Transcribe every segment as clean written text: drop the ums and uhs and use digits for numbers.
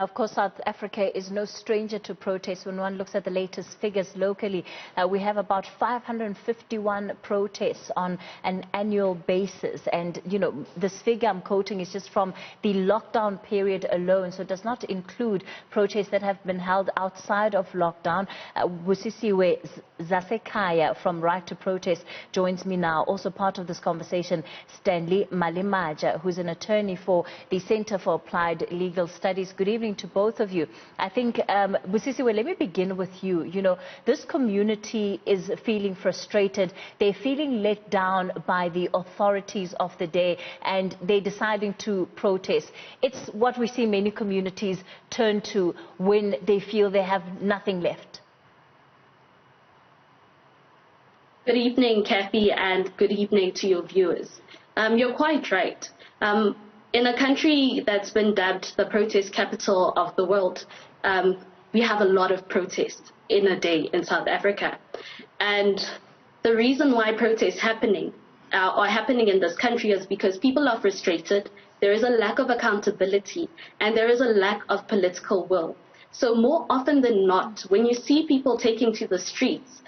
Of course, South Africa is no stranger to protests. When one looks at the latest figures locally, we have about 551 protests on an annual basis. And, you know, this figure I'm quoting is just from the lockdown period alone, so it does not include protests that have been held outside of lockdown. Busisiwe Zasekhaya from Right to Protest joins me now. Also part of this conversation, Stanley Malematja, who's an attorney for the Center for Applied Legal Studies. Good evening to both of you. I think, Busisiwe, let me begin with you. You know, this community is feeling frustrated. They're feeling let down by the authorities of the day, and they're deciding to protest. It's what we see many communities turn to when they feel they have nothing left. Good evening, Cathy, and good evening to your viewers. You're quite right. In a country that's been dubbed the protest capital of the world, we have a lot of protests in a day in South Africa. And the reason why protests are happening in this country is because people are frustrated, there is a lack of accountability, and there is a lack of political will. So more often than not, when you see people taking to the streets,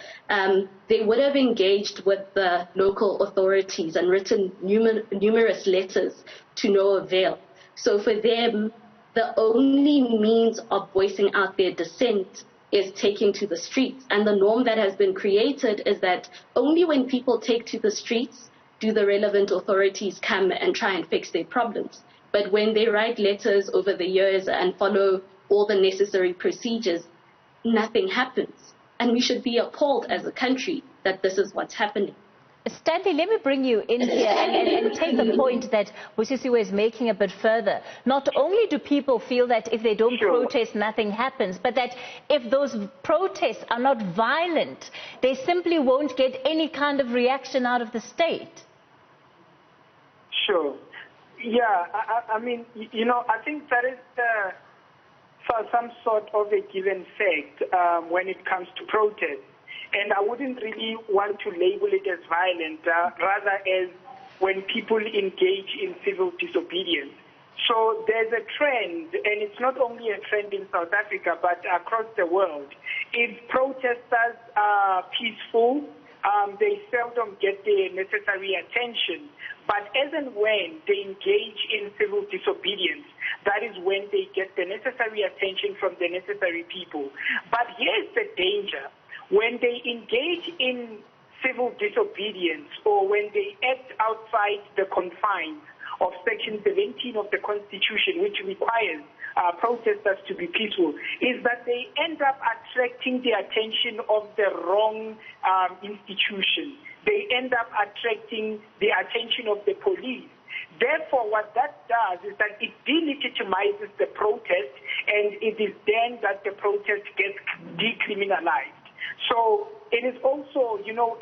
they would have engaged with the local authorities and written numerous letters to no avail. So for them, the only means of voicing out their dissent is taking to the streets. And the norm that has been created is that only when people take to the streets do the relevant authorities come and try and fix their problems. But when they write letters over the years and follow all the necessary procedures, nothing happens. And we should be appalled as a country that this is what's happening. Stanley, let me bring you in here and take the point that Busisiwe is making a bit further. Not only do people feel that if they don't protest, nothing happens, but that if those protests are not violent, they simply won't get any kind of reaction out of the state. Sure. Yeah, I mean, you know, I think that is some sort of a given fact when it comes to protest. And I wouldn't really want to label it as violent, rather as when people engage in civil disobedience. So there's a trend, and it's not only a trend in South Africa, but across the world. If protesters are peaceful, they seldom get the necessary attention. But as and when they engage in civil disobedience, that is when they get the necessary attention from the necessary people. But here's the danger. When they engage in civil disobedience or when they act outside the confines of Section 17 of the Constitution, which requires protesters to be peaceful, is that they end up attracting the attention of the wrong institution. They end up attracting the attention of the police. Therefore, what that does is that it delegitimizes the protest, and it is then that the protest gets decriminalized. So it is also, you know,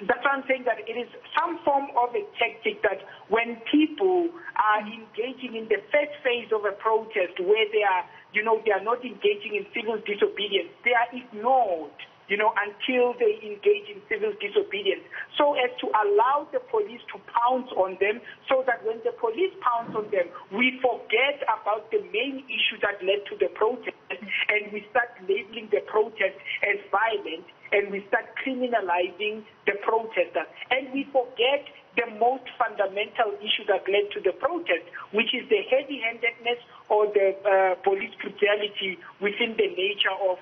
that's why I'm saying that it is some form of a tactic that when people are engaging in the first phase of a protest where they are, you know, they are not engaging in civil disobedience, they are ignored, you know, until they engage in civil disobedience, so as to allow the police to pounce on them, so that when the police pounce on them, we forget about the main issue that led to the protest, and we start labeling the protest as violent, and we start criminalizing the protesters, and we forget the most fundamental issue that led to the protest, which is the heavy-handedness or the police brutality within the nature of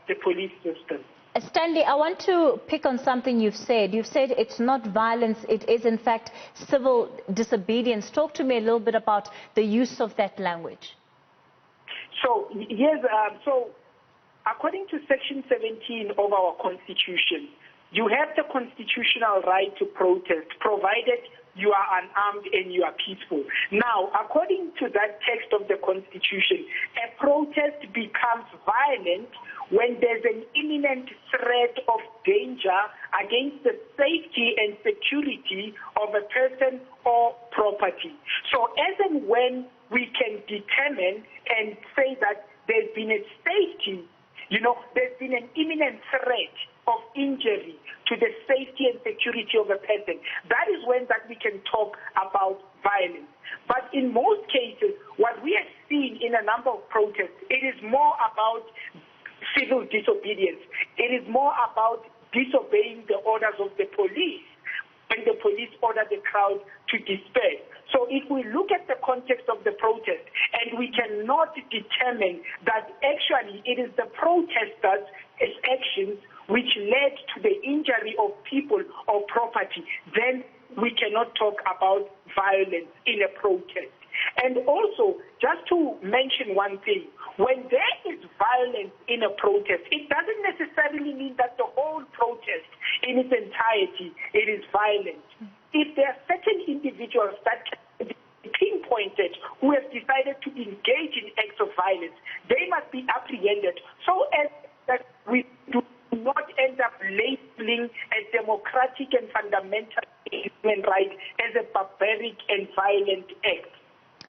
the police system. Stanley, I want to pick on something you've said. You've said it's not violence, it is in fact civil disobedience. Talk to me a little bit about the use of that language. So, yes, so according to Section 17 of our Constitution, you have the constitutional right to protest, provided you are unarmed and you are peaceful. Now, according to that text of the Constitution, a protest becomes violent when there's an imminent threat of danger against the safety and security of a person or property. So as and when we can determine and say that there's been a safety There's been an imminent threat of injury to the safety and security of a person. That is when that we can talk about violence. But in most cases, what we are seeing in a number of protests, it is more about civil disobedience. It is more about disobeying the orders of the police when the police order the crowd to disperse. So if we look at the context of the protest and we cannot determine that actually it is the protesters' actions which led to the injury of people or property, then we cannot talk about violence in a protest. And also, just to mention one thing, when there is violence in a protest, it doesn't necessarily mean that the whole protest in its entirety, it is violent. If there are certain individuals that can be pinpointed who have decided to engage in acts of violence, they must be apprehended so as that we do not end up labeling a democratic and fundamental human right as a barbaric and violent act.